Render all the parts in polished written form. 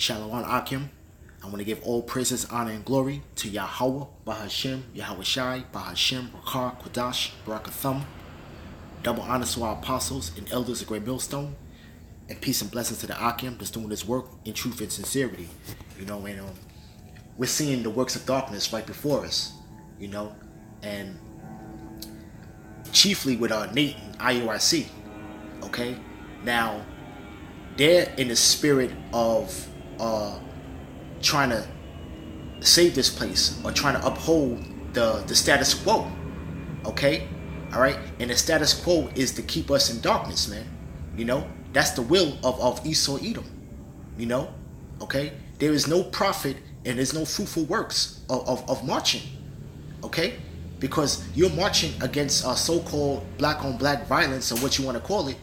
Shalom Akim. I want to give all praises, honor, and glory to Yahweh, Bahashem, Yahweh Shai, Bahashem, Rakar, Quadash, Barakathum. Double honors to our apostles and elders of Great Millstone. And peace and blessings to the Akim that's doing this work in truth and sincerity. And we're seeing the works of darkness right before us, and chiefly with Nate and IUIC. Okay? Now, they're in the spirit of trying to save this place or trying to uphold the status quo. Okay? Alright? And the status quo is to keep us in darkness, man. That's the will of Esau Edom. Okay? There is no profit and there's no fruitful works of marching. Okay? Because you're marching against so-called black-on-black violence, or what you want to call it.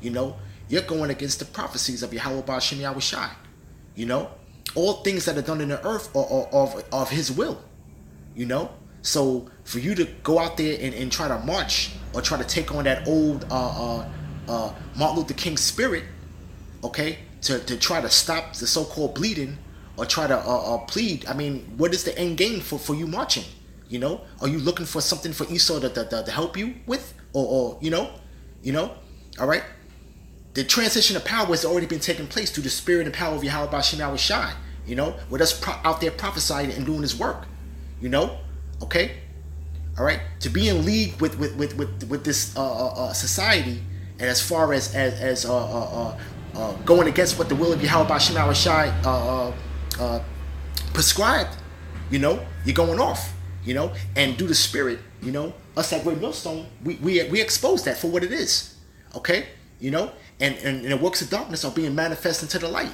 You're going against the prophecies of Yahweh Ba'ashem Yahweh Shai. All things that are done in the earth are of his will. So for you to go out there and try to march or try to take on that old Martin Luther King spirit, okay, to try to stop the so-called bleeding or try to plead, what is the end game for you marching? Are you looking for something for Esau to help you with? Or all right? The transition of power has already been taking place through the spirit and power of Yahweh Ba'ashem Yahweh Shai, with us out there prophesying and doing his work, okay? All right? To be in league with this society, and as far as going against what the will of Yahweh Ba'ashem Yahweh Shai prescribed, you're going off, and due to spirit, us at Great Millstone, we expose that for what it is, okay? And the works of darkness are being manifested into the light.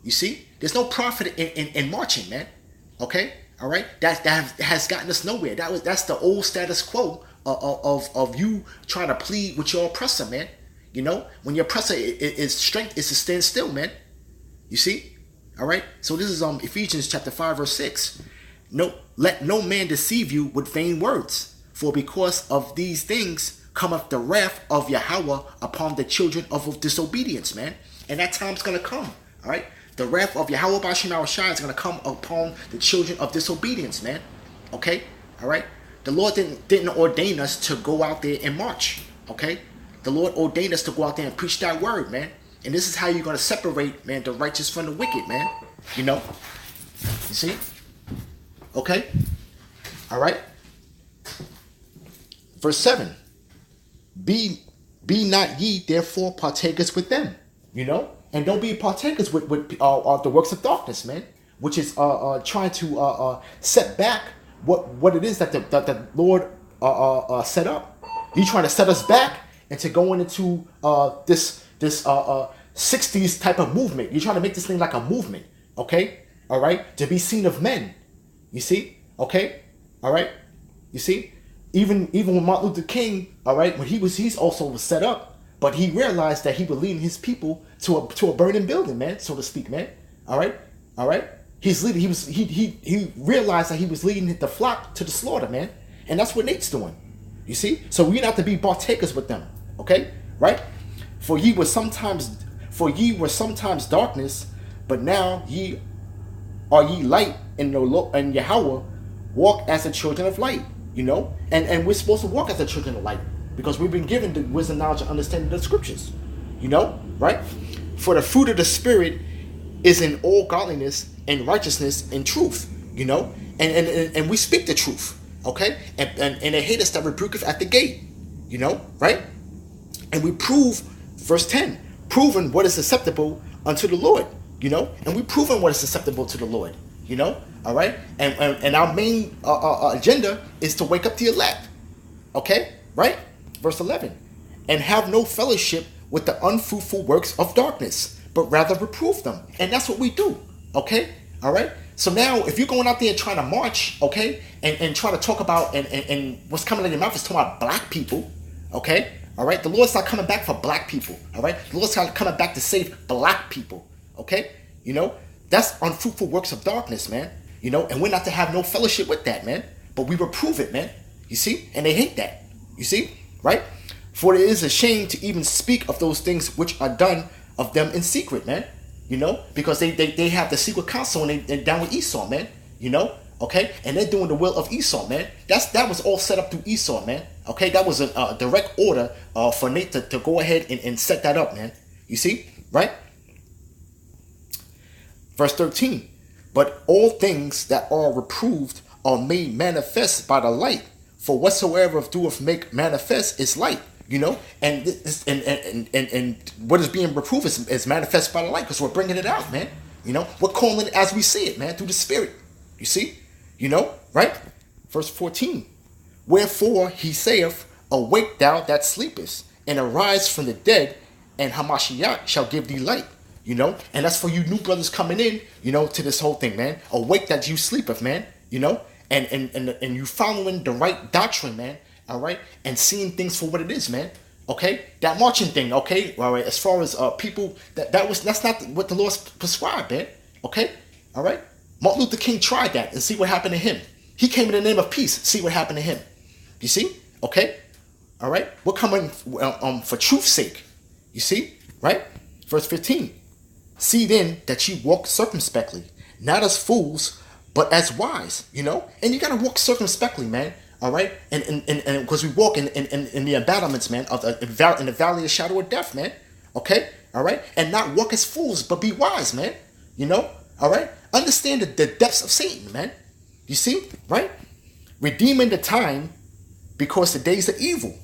You see, there's no profit in marching, man. Okay, all right. That has gotten us nowhere. That's the old status quo of you trying to plead with your oppressor, man. When your oppressor is strength is to stand still, man. You see, all right. So this is Ephesians chapter 5 verse 6. Let no man deceive you with vain words, for because of these things cometh the wrath of Yahweh upon the children of disobedience, man. And that time's going to come, all right? The wrath of Yahweh Ba'ashem Yahweh Shai is going to come upon the children of disobedience, man. Okay? All right? The Lord didn't ordain us to go out there and march, okay? The Lord ordained us to go out there and preach that word, man. And this is how you're going to separate, man, the righteous from the wicked, man. You see? Okay? All right? Verse 7. Be not ye therefore partakers with them, and don't be partakers with the works of darkness, man, which is trying to set back what it is that the Lord set up. You trying to set us back into going into this 60s type of movement. You're trying to make this thing like a movement, okay? All right, to be seen of men. You see, okay, all right, you see. Even when Martin Luther King, all right, when he's also set up, but he realized that he was leading his people to a burning building, man, so to speak, man. All right. He's leading. He realized that he was leading the flock to the slaughter, man, and that's what Nate's doing. You see, so we not to be partakers with them, okay, right? For ye were sometimes darkness, but now ye are light in Yahweh. Walk as the children of light. And we're supposed to walk as the children of light because we've been given the wisdom, knowledge, and understanding of the scriptures. Right? For the fruit of the spirit is in all godliness and righteousness and truth. And we speak the truth. Okay? And they hate us that rebuketh at the gate. Right? And we prove, verse 10, proving what is acceptable unto the Lord. And we proving what is acceptable to the Lord. All right, and our main agenda is to wake up the elect. Okay, right? Verse 11, and have no fellowship with the unfruitful works of darkness, but rather reprove them. And that's what we do. Okay, all right. So now, if you're going out there and trying to march, okay, and trying to talk about and what's coming in your mouth is talking about black people, okay, all right. The Lord's not coming back for black people. All right, the Lord's not coming back to save black people. Okay, that's unfruitful works of darkness, man. And we're not to have no fellowship with that, man. But we reprove it, man. You see? And they hate that. You see? Right? For it is a shame to even speak of those things which are done of them in secret, man. you know, because they have the secret council and they're down with Esau, man, you know, okay, and they're doing the will of Esau, man. That was all set up through Esau, man, okay. That was a direct order for Nate to go ahead and set that up, man. You see, right? Verse 13. But all things that are reproved are made manifest by the light. For whatsoever doeth make manifest is light, you know, and what is being reproved is manifest by the light, because we're bringing it out, man. You know, we're calling it as we see it, man, through the Spirit. You see, you know, right? Verse 14. Wherefore he saith, awake thou that sleepest, and arise from the dead, and Hamashiach shall give thee light. You know, and that's for you new brothers coming in, you know, to this whole thing, man. Awake that you sleepeth, man, you know, and you following the right doctrine, man, all right, and seeing things for what it is, man, okay. That marching thing, okay, all right. As far as people, that's not what the Lord prescribed, man, okay, all right. Martin Luther King tried that, and see what happened to him. He came in the name of peace. See what happened to him. You see, okay, all right. We're coming for truth's sake. You see, right? Verse 15. See then that ye walk circumspectly, not as fools, but as wise, you know? And you gotta walk circumspectly, man. All right? And because we walk in the embattlements, man, in the valley of shadow of death, man. Okay? All right? And not walk as fools, but be wise, man. You know? All right? Understand the depths of Satan, man. You see? Right? Redeeming the time because the days are evil.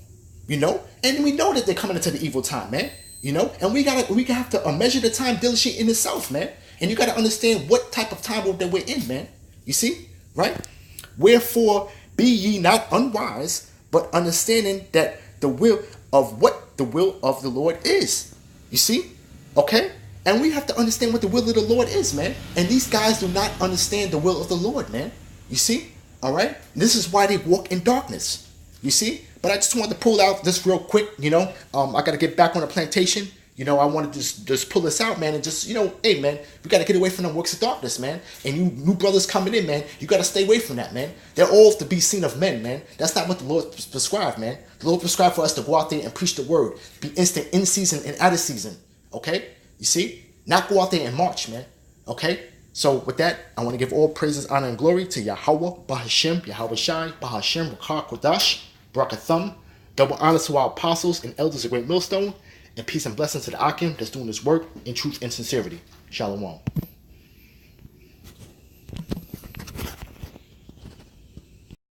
You know? And we know that they're coming into the evil time, man. You know, and we have to measure the time diligently in itself, man. And you gotta understand what type of time that we're in, man. You see, right? Wherefore be ye not unwise, but understanding that the will of what the will of the Lord is. You see, okay? And we have to understand what the will of the Lord is, man. And these guys do not understand the will of the Lord, man. You see, all right? This is why they walk in darkness. You see. But I just wanted to pull out this real quick, you know. I got to get back on the plantation. You know, I wanted to just pull this out, man, and just, you know, hey, man, we got to get away from the works of darkness, man. And you new brothers coming in, man, you got to stay away from that, man. They're all to be seen of men, man. That's not what the Lord prescribed, man. The Lord prescribed for us to go out there and preach the word. Be instant in season and out of season, okay? You see? Not go out there and march, man, okay? So with that, I want to give all praises, honor, and glory to Yahweh, Bahashem, Yahweh Shai, Bahashem, Rakar, Kodash, Barakathum. Double honor to our apostles and elders of Great Millstone, and peace and blessings to the Akim that's doing this work in truth and sincerity. Shalom.